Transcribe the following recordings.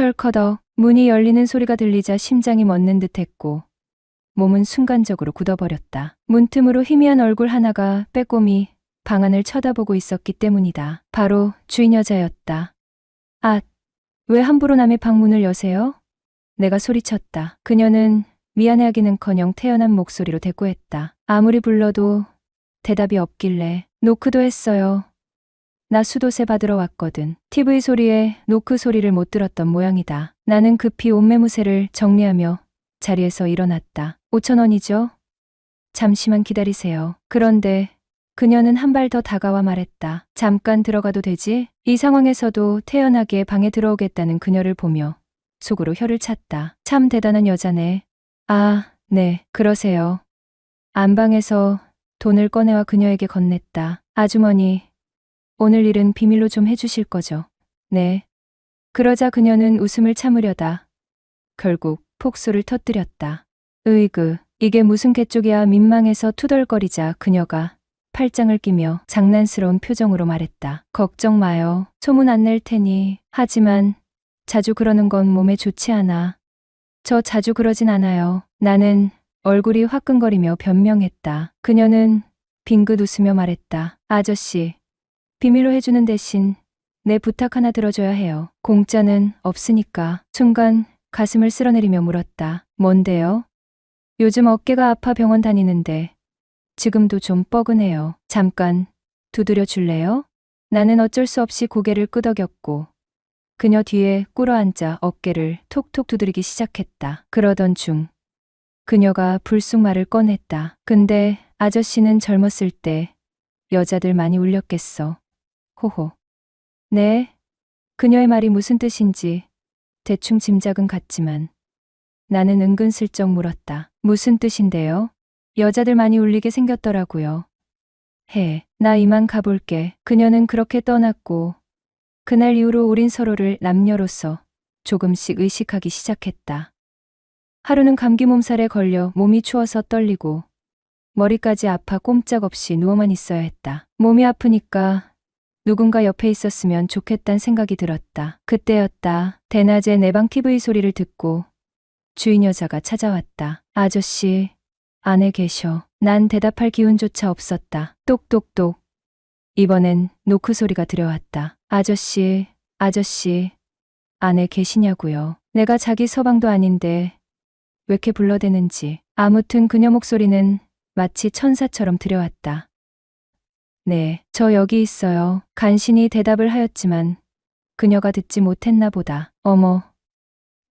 철커덕 문이 열리는 소리가 들리자 심장이 멎는 듯했고 몸은 순간적으로 굳어버렸다. 문틈으로 희미한 얼굴 하나가 빼꼼히 방 안을 쳐다보고 있었기 때문이다. 바로 주인 여자였다. 아, 왜 함부로 남의 방문을 여세요? 내가 소리쳤다. 그녀는 미안해하기는커녕 태연한 목소리로 대꾸했다. 아무리 불러도 대답이 없길래 노크도 했어요. 나 수도세 받으러 왔거든. TV 소리에 노크 소리를 못 들었던 모양이다. 나는 급히 옷매무새를 정리하며 자리에서 일어났다. 5,000원이죠? 잠시만 기다리세요. 그런데 그녀는 한 발 더 다가와 말했다. 잠깐 들어가도 되지? 이 상황에서도 태연하게 방에 들어오겠다는 그녀를 보며 속으로 혀를 찼다. 참 대단한 여자네. 아, 네, 그러세요. 안방에서 돈을 꺼내와 그녀에게 건넸다. 아주머니, 오늘 일은 비밀로 좀 해주실 거죠? 네. 그러자 그녀는 웃음을 참으려다 결국 폭소를 터뜨렸다. 으이그, 이게 무슨 개쪽이야. 민망해서 투덜거리자 그녀가 팔짱을 끼며 장난스러운 표정으로 말했다. 걱정 마요. 소문 안 낼 테니. 하지만 자주 그러는 건 몸에 좋지 않아. 저 자주 그러진 않아요. 나는 얼굴이 화끈거리며 변명했다. 그녀는 빙긋 웃으며 말했다. 아저씨, 비밀로 해주는 대신 내 부탁 하나 들어줘야 해요. 공짜는 없으니까. 순간 가슴을 쓸어내리며 물었다. 뭔데요? 요즘 어깨가 아파 병원 다니는데 지금도 좀 뻐근해요. 잠깐 두드려 줄래요? 나는 어쩔 수 없이 고개를 끄덕였고 그녀 뒤에 꿇어앉아 어깨를 톡톡 두드리기 시작했다. 그러던 중 그녀가 불쑥 말을 꺼냈다. 근데 아저씨는 젊었을 때 여자들 많이 울렸겠어. 호호. 네? 그녀의 말이 무슨 뜻인지 대충 짐작은 갔지만 나는 은근슬쩍 물었다. 무슨 뜻인데요? 여자들 많이 울리게 생겼더라고요. 나 이만 가볼게. 그녀는 그렇게 떠났고 그날 이후로 우린 서로를 남녀로서 조금씩 의식하기 시작했다. 하루는 감기 몸살에 걸려 몸이 추워서 떨리고 머리까지 아파 꼼짝없이 누워만 있어야 했다. 몸이 아프니까 누군가 옆에 있었으면 좋겠단 생각이 들었다. 그때였다. 대낮에 내 방 TV 소리를 듣고 주인 여자가 찾아왔다. 아저씨, 안에 계셔. 난 대답할 기운조차 없었다. 똑똑똑. 이번엔 노크 소리가 들려왔다. 아저씨, 안에 계시냐고요. 내가 자기 서방도 아닌데 왜 이렇게 불러대는지. 아무튼 그녀 목소리는 마치 천사처럼 들려왔다. 네, 저 여기 있어요. 간신히 대답을 하였지만 그녀가 듣지 못했나 보다. 어머,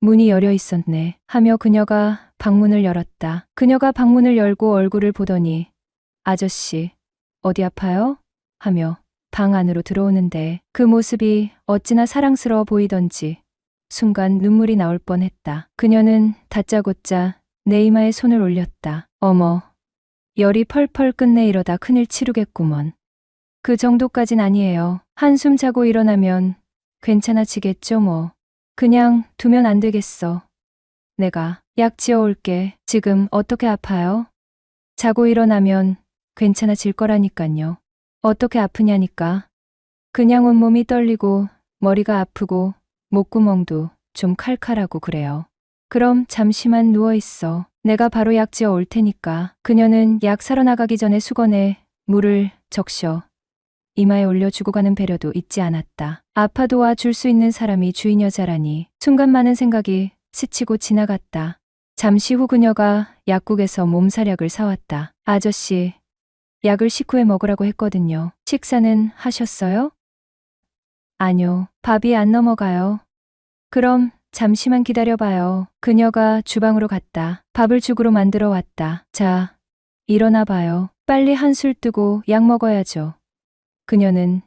문이 열려 있었네. 하며 그녀가 방문을 열었다. 그녀가 방문을 열고 얼굴을 보더니 아저씨, 어디 아파요? 하며 방 안으로 들어오는데 그 모습이 어찌나 사랑스러워 보이던지 순간 눈물이 나올 뻔했다. 그녀는 다짜고짜 내 이마에 손을 올렸다. 어머, 열이 펄펄 끝내 이러다 큰일 치르겠구먼. 그 정도까진 아니에요. 한숨 자고 일어나면 괜찮아지겠죠 뭐. 그냥 두면 안 되겠어. 내가 약 지어올게. 지금 어떻게 아파요? 자고 일어나면 괜찮아질 거라니깐요. 어떻게 아프냐니까. 그냥 온몸이 떨리고 머리가 아프고 목구멍도 좀 칼칼하고 그래요. 그럼 잠시만 누워있어. 내가 바로 약 지어 올 테니까. 그녀는 약 사러 나가기 전에 수건에 물을 적셔 이마에 올려주고 가는 배려도 잊지 않았다. 아파 도와줄 수 있는 사람이 주인 여자라니. 순간 많은 생각이 스치고 지나갔다. 잠시 후 그녀가 약국에서 몸살약을 사왔다. 아저씨, 약을 식후에 먹으라고 했거든요. 식사는 하셨어요? 아니요, 밥이 안 넘어가요. 그럼 잠시만 기다려봐요. 그녀가 주방으로 갔다. 밥을 죽으로 만들어 왔다. 자, 일어나 봐요. 빨리 한술 뜨고 약 먹어야죠. 그녀는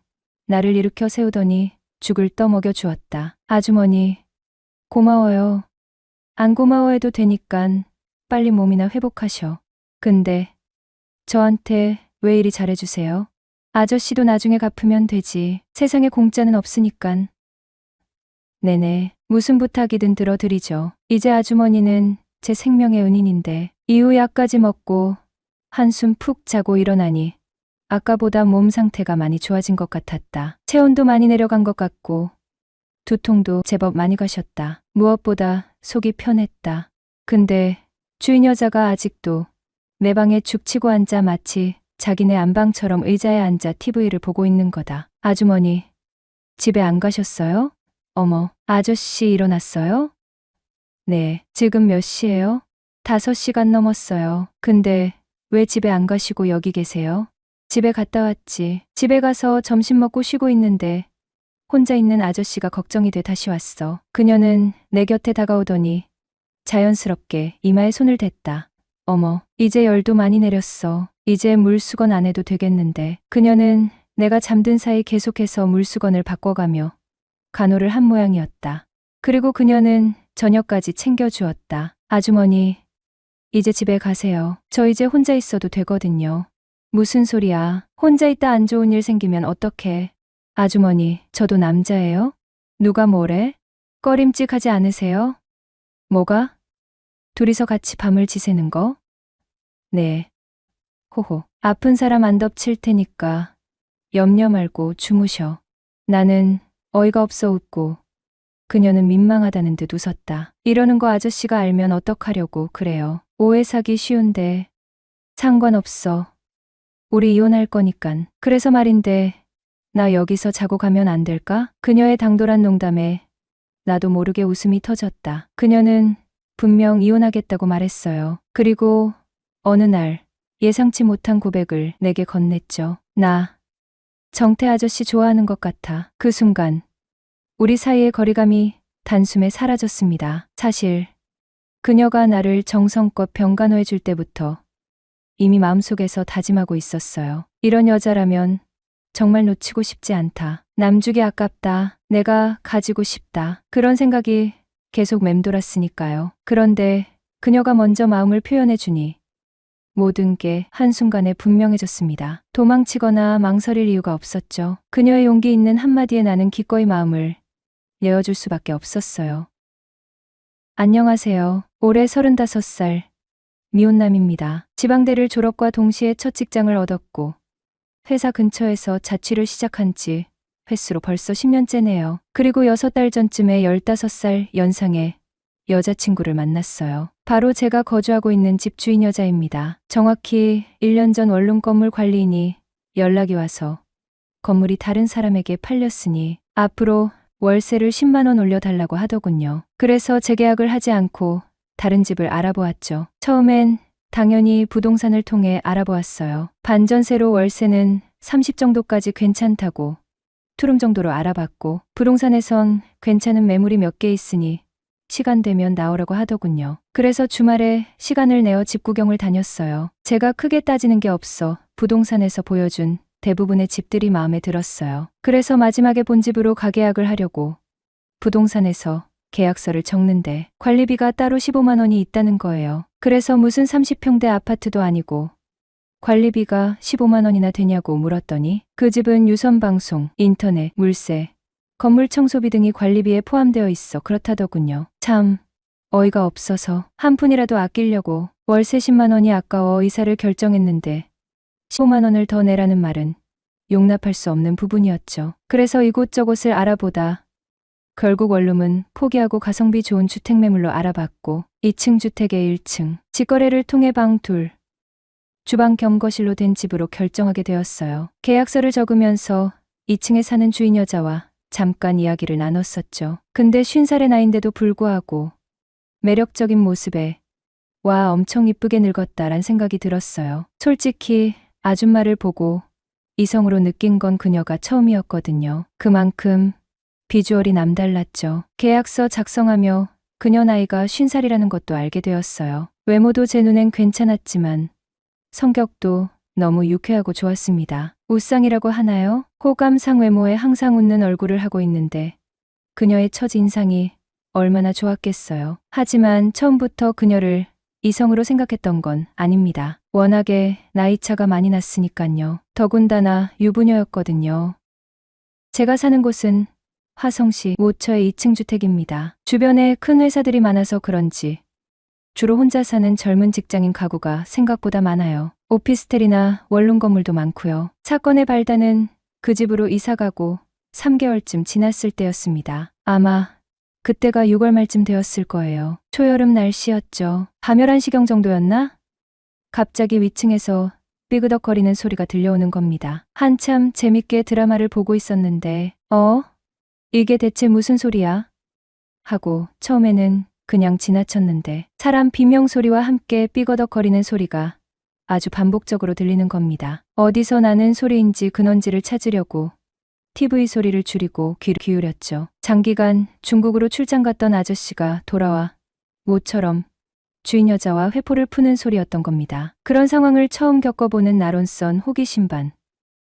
나를 일으켜 세우더니 죽을 떠먹여 주었다. 아주머니, 고마워요. 안 고마워해도 되니깐 빨리 몸이나 회복하셔. 근데 저한테 왜 이리 잘해주세요? 아저씨도 나중에 갚으면 되지. 세상에 공짜는 없으니깐. 네네, 무슨 부탁이든 들어드리죠. 이제 아주머니는 제 생명의 은인인데. 이후 약까지 먹고 한숨 푹 자고 일어나니 아까보다 몸 상태가 많이 좋아진 것 같았다. 체온도 많이 내려간 것 같고 두통도 제법 많이 가셨다. 무엇보다 속이 편했다. 근데 주인 여자가 아직도 내 방에 죽치고 앉아 마치 자기네 안방처럼 의자에 앉아 TV를 보고 있는 거다. 아주머니, 집에 안 가셨어요? 어머, 아저씨 일어났어요? 네, 지금 몇 시예요? 5시간 넘었어요. 근데 왜 집에 안 가시고 여기 계세요? 집에 갔다 왔지. 집에 가서 점심 먹고 쉬고 있는데 혼자 있는 아저씨가 걱정이 돼 다시 왔어. 그녀는 내 곁에 다가오더니 자연스럽게 이마에 손을 댔다. 어머, 이제 열도 많이 내렸어. 이제 물수건 안 해도 되겠는데. 그녀는 내가 잠든 사이 계속해서 물수건을 바꿔가며 간호를 한 모양이었다. 그리고 그녀는 저녁까지 챙겨주었다. 아주머니, 이제 집에 가세요. 저 이제 혼자 있어도 되거든요. 무슨 소리야. 혼자 있다 안 좋은 일 생기면 어떡해. 아주머니, 저도 남자예요? 누가 뭐래? 꺼림칙하지 않으세요? 뭐가? 둘이서 같이 밤을 지새는 거? 네. 호호. 아픈 사람 안 덮칠 테니까 염려 말고 주무셔. 나는 어이가 없어 웃고 그녀는 민망하다는 듯 웃었다. 이러는 거 아저씨가 알면 어떡하려고 그래요. 오해 사기 쉬운데. 상관없어. 우리 이혼할 거니깐. 그래서 말인데 나 여기서 자고 가면 안 될까? 그녀의 당돌한 농담에 나도 모르게 웃음이 터졌다. 그녀는 분명 이혼하겠다고 말했어요. 그리고 어느 날 예상치 못한 고백을 내게 건넸죠. 나 정태 아저씨 좋아하는 것 같아. 그 순간 우리 사이의 거리감이 단숨에 사라졌습니다. 사실 그녀가 나를 정성껏 병간호해 줄 때부터 이미 마음속에서 다짐하고 있었어요. 이런 여자라면 정말 놓치고 싶지 않다. 남주기 아깝다. 내가 가지고 싶다. 그런 생각이 계속 맴돌았으니까요. 그런데 그녀가 먼저 마음을 표현해 주니 모든 게 한순간에 분명해졌습니다. 도망치거나 망설일 이유가 없었죠. 그녀의 용기 있는 한마디에 나는 기꺼이 마음을 내어줄 수밖에 없었어요. 안녕하세요. 올해 35살 미혼남입니다. 지방대를 졸업과 동시에 첫 직장을 얻었고 회사 근처에서 자취를 시작한 지 횟수로 벌써 10년째네요. 그리고 6달 전쯤에 15살 연상의 여자친구를 만났어요. 바로 제가 거주하고 있는 집 주인 여자입니다. 정확히 1년 전 원룸 건물 관리인이 연락이 와서 건물이 다른 사람에게 팔렸으니 앞으로 월세를 10만 원 올려달라고 하더군요. 그래서 재계약을 하지 않고 다른 집을 알아보았죠. 처음엔 당연히 부동산을 통해 알아보았어요. 반전세로 월세는 30 정도까지 괜찮다고 투룸 정도로 알아봤고 부동산에선 괜찮은 매물이 몇 개 있으니 시간 되면 나오라고 하더군요. 그래서 주말에 시간을 내어 집 구경을 다녔어요. 제가 크게 따지는 게 없어 부동산에서 보여준 대부분의 집들이 마음에 들었어요. 그래서 마지막에 본 집으로 가계약을 하려고 부동산에서 계약서를 적는데 관리비가 따로 15만 원이 있다는 거예요. 그래서 무슨 30평대 아파트도 아니고 관리비가 15만 원이나 되냐고 물었더니 그 집은 유선방송, 인터넷, 물세, 건물 청소비 등이 관리비에 포함되어 있어 그렇다더군요. 참 어이가 없어서 한 푼이라도 아끼려고 월세 10만 원이 아까워 이사를 결정했는데 15만 원을 더 내라는 말은 용납할 수 없는 부분이었죠. 그래서 이곳저곳을 알아보다 결국 원룸은 포기하고 가성비 좋은 주택 매물로 알아봤고 2층 주택의 1층, 직거래를 통해 방 둘, 주방 겸 거실로 된 집으로 결정하게 되었어요. 계약서를 적으면서 2층에 사는 주인 여자와 잠깐 이야기를 나눴었죠. 근데 50살의 나이인데도 불구하고 매력적인 모습에 와 엄청 이쁘게 늙었다란 생각이 들었어요. 솔직히 아줌마를 보고 이성으로 느낀 건 그녀가 처음이었거든요. 그만큼 비주얼이 남달랐죠. 계약서 작성하며 그녀 나이가 50살이라는 것도 알게 되었어요. 외모도 제 눈엔 괜찮았지만 성격도 너무 유쾌하고 좋았습니다. 웃상이라고 하나요? 호감상 외모에 항상 웃는 얼굴을 하고 있는데 그녀의 첫인상이 얼마나 좋았겠어요. 하지만 처음부터 그녀를 이성으로 생각했던 건 아닙니다. 워낙에 나이차가 많이 났으니깐요. 더군다나 유부녀였거든요. 제가 사는 곳은 화성시 모처의 2층 주택입니다. 주변에 큰 회사들이 많아서 그런지 주로 혼자 사는 젊은 직장인 가구가 생각보다 많아요. 오피스텔이나 원룸 건물도 많고요. 사건의 발단은 그 집으로 이사가고 3개월쯤 지났을 때였습니다. 아마 그때가 6월 말쯤 되었을 거예요. 초여름 날씨였죠. 밤 11시경 정도였나? 갑자기 위층에서 삐그덕거리는 소리가 들려오는 겁니다. 한참 재밌게 드라마를 보고 있었는데 이게 대체 무슨 소리야? 하고 처음에는 그냥 지나쳤는데 사람 비명소리와 함께 삐거덕거리는 소리가 아주 반복적으로 들리는 겁니다. 어디서 나는 소리인지 근원지를 찾으려고 TV 소리를 줄이고 귀를 기울였죠. 장기간 중국으로 출장 갔던 아저씨가 돌아와 모처럼 주인 여자와 회포를 푸는 소리였던 겁니다. 그런 상황을 처음 겪어보는 나로선 호기심 반,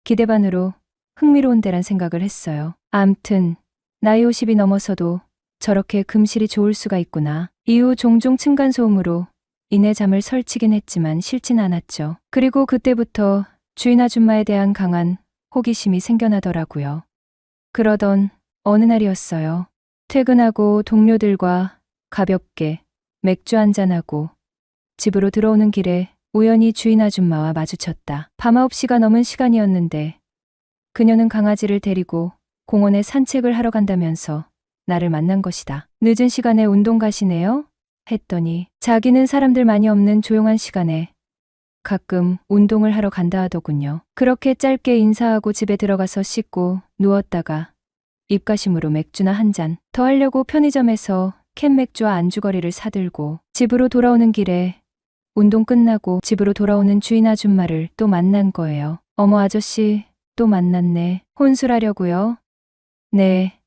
기대 반으로 흥미로운 데란 생각을 했어요. 암튼 나이 50이 넘어서도 저렇게 금실이 좋을 수가 있구나. 이후 종종 층간소음으로 인해 잠을 설치긴 했지만 싫진 않았죠. 그리고 그때부터 주인 아줌마에 대한 강한 호기심이 생겨나더라고요. 그러던 어느 날이었어요. 퇴근하고 동료들과 가볍게 맥주 한잔하고 집으로 들어오는 길에 우연히 주인 아줌마와 마주쳤다. 밤 9시가 넘은 시간이었는데 그녀는 강아지를 데리고 공원에 산책을 하러 간다면서 나를 만난 것이다. 늦은 시간에 운동 가시네요? 했더니 자기는 사람들 많이 없는 조용한 시간에 가끔 운동을 하러 간다 하더군요. 그렇게 짧게 인사하고 집에 들어가서 씻고 누웠다가 입가심으로 맥주나 한 잔 더 하려고 편의점에서 캔 맥주와 안주거리를 사들고 집으로 돌아오는 길에 운동 끝나고 집으로 돌아오는 주인 아줌마를 또 만난 거예요. 어머 아저씨 또 만났네. 혼술하려고요? 네.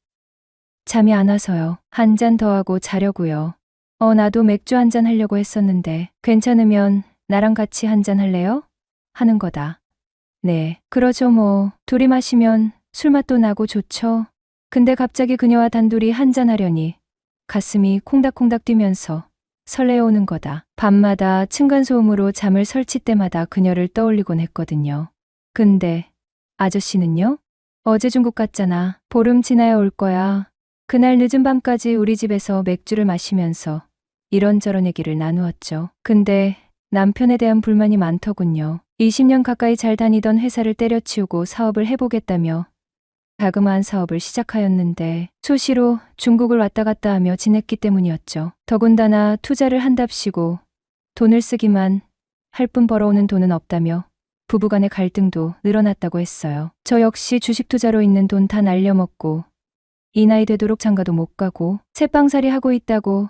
잠이 안 와서요. 한 잔 더 하고 자려고요. 나도 맥주 한 잔 하려고 했었는데 괜찮으면 나랑 같이 한 잔 할래요? 하는 거다. 네, 그러죠 뭐. 둘이 마시면 술맛도 나고 좋죠. 근데 갑자기 그녀와 단둘이 한 잔 하려니 가슴이 콩닥콩닥 뛰면서 설레어오는 거다. 밤마다 층간소음으로 잠을 설칠 때마다 그녀를 떠올리곤 했거든요. 근데 아저씨는요? 어제 중국 갔잖아. 보름 지나야 올 거야. 그날 늦은 밤까지 우리 집에서 맥주를 마시면서 이런저런 얘기를 나누었죠. 근데 남편에 대한 불만이 많더군요. 20년 가까이 잘 다니던 회사를 때려치우고 사업을 해보겠다며 자그마한 사업을 시작하였는데 수시로 중국을 왔다 갔다 하며 지냈기 때문이었죠. 더군다나 투자를 한답시고 돈을 쓰기만 할 뿐 벌어오는 돈은 없다며 부부간의 갈등도 늘어났다고 했어요. 저 역시 주식 투자로 있는 돈 다 날려먹고 이 나이 되도록 장가도 못 가고 새빵살이 하고 있다고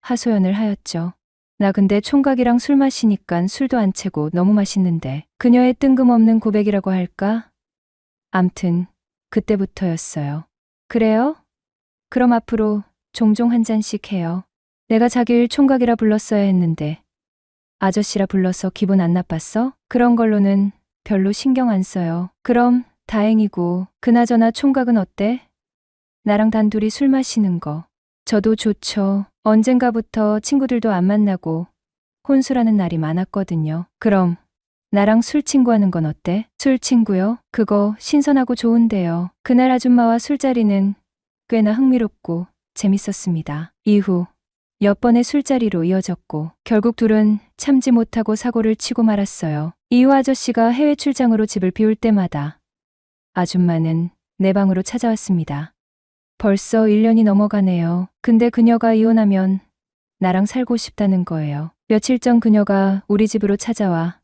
하소연을 하였죠. 나 근데 총각이랑 술 마시니깐 술도 안 채고 너무 맛있는데 그녀의 뜬금없는 고백이라고 할까? 암튼 그때부터였어요. 그래요? 그럼 앞으로 종종 한 잔씩 해요. 내가 자기를 총각이라 불렀어야 했는데 아저씨라 불러서 기분 안 나빴어? 그런 걸로는 별로 신경 안 써요. 그럼 다행이고 그나저나 총각은 어때? 나랑 단둘이 술 마시는 거. 저도 좋죠. 언젠가부터 친구들도 안 만나고 혼술하는 날이 많았거든요. 그럼 나랑 술 친구하는 건 어때? 술 친구요? 그거 신선하고 좋은데요. 그날 아줌마와 술자리는 꽤나 흥미롭고 재밌었습니다. 이후 몇 번의 술자리로 이어졌고 결국 둘은 참지 못하고 사고를 치고 말았어요. 이후 아저씨가 해외 출장으로 집을 비울 때마다 아줌마는 내 방으로 찾아왔습니다. 벌써 1년이 넘어가네요. 근데 그녀가 이혼하면 나랑 살고 싶다는 거예요. 며칠 전 그녀가 우리 집으로 찾아와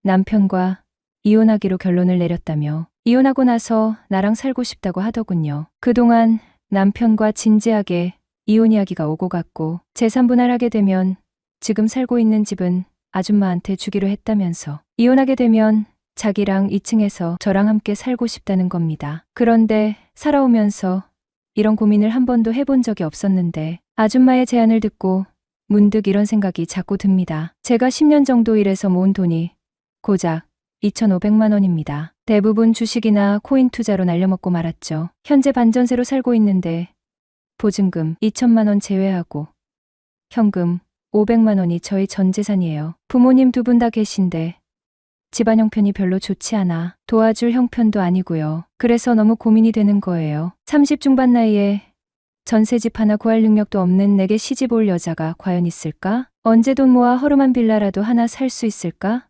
남편과 이혼하기로 결론을 내렸다며 이혼하고 나서 나랑 살고 싶다고 하더군요. 그동안 남편과 진지하게 이혼 이야기가 오고 갔고 재산 분할하게 되면 지금 살고 있는 집은 아줌마한테 주기로 했다면서 이혼하게 되면 자기랑 2층에서 저랑 함께 살고 싶다는 겁니다. 그런데 살아오면서 이런 고민을 한 번도 해본 적이 없었는데 아줌마의 제안을 듣고 문득 이런 생각이 자꾸 듭니다. 제가 10년 정도 일해서 모은 돈이 고작 2,500만 원입니다. 대부분 주식이나 코인 투자로 날려먹고 말았죠. 현재 반전세로 살고 있는데 보증금 2천만 원 제외하고 현금 500만 원이 저희 전 재산이에요. 부모님 두 분 다 계신데 집안 형편이 별로 좋지 않아 도와줄 형편도 아니고요. 그래서 너무 고민이 되는 거예요. 30 중반 나이에 전세집 하나 구할 능력도 없는 내게 시집 올 여자가 과연 있을까? 언제 돈 모아 허름한 빌라라도 하나 살 수 있을까?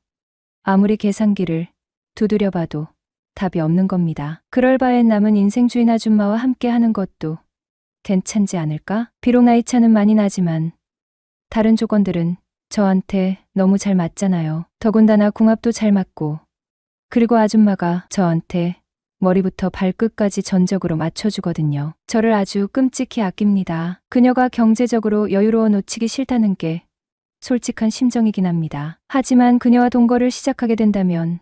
아무리 계산기를 두드려봐도 답이 없는 겁니다. 그럴 바엔 남은 인생 주인 아줌마와 함께 하는 것도 괜찮지 않을까? 비록 나이 차는 많이 나지만 다른 조건들은 저한테 너무 잘 맞잖아요. 더군다나 궁합도 잘 맞고, 그리고 아줌마가 저한테 머리부터 발끝까지 전적으로 맞춰주거든요. 저를 아주 끔찍히 아낍니다. 그녀가 경제적으로 여유로워 놓치기 싫다는 게 솔직한 심정이긴 합니다. 하지만 그녀와 동거를 시작하게 된다면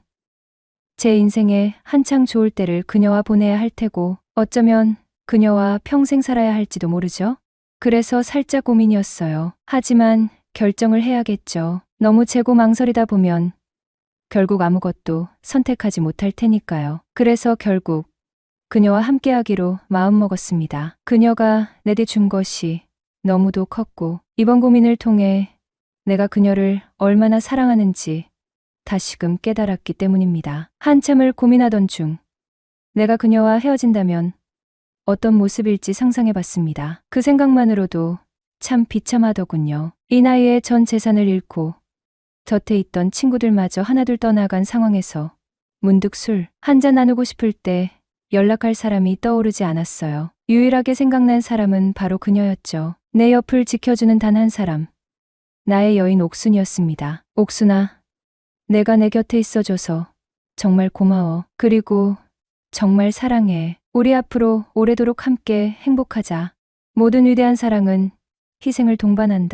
제 인생에 한창 좋을 때를 그녀와 보내야 할 테고, 어쩌면 그녀와 평생 살아야 할지도 모르죠. 그래서 살짝 고민이었어요. 하지만 결정을 해야겠죠. 너무 재고 망설이다 보면 결국 아무것도 선택하지 못할 테니까요. 그래서 결국 그녀와 함께하기로 마음먹었습니다. 그녀가 내게 준 것이 너무도 컸고, 이번 고민을 통해 내가 그녀를 얼마나 사랑하는지 다시금 깨달았기 때문입니다. 한참을 고민하던 중 내가 그녀와 헤어진다면 어떤 모습일지 상상해봤습니다. 그 생각만으로도 참 비참하더군요. 이 나이에 전 재산을 잃고 곁에 있던 친구들마저 하나둘 떠나간 상황에서 문득 술 한잔 나누고 싶을 때 연락할 사람이 떠오르지 않았어요. 유일하게 생각난 사람은 바로 그녀였죠. 내 옆을 지켜주는 단 한 사람. 나의 여인 옥순이었습니다. 옥순아, 내가 내 곁에 있어줘서 정말 고마워. 그리고 정말 사랑해. 우리 앞으로 오래도록 함께 행복하자. 모든 위대한 사랑은 희생을 동반한다.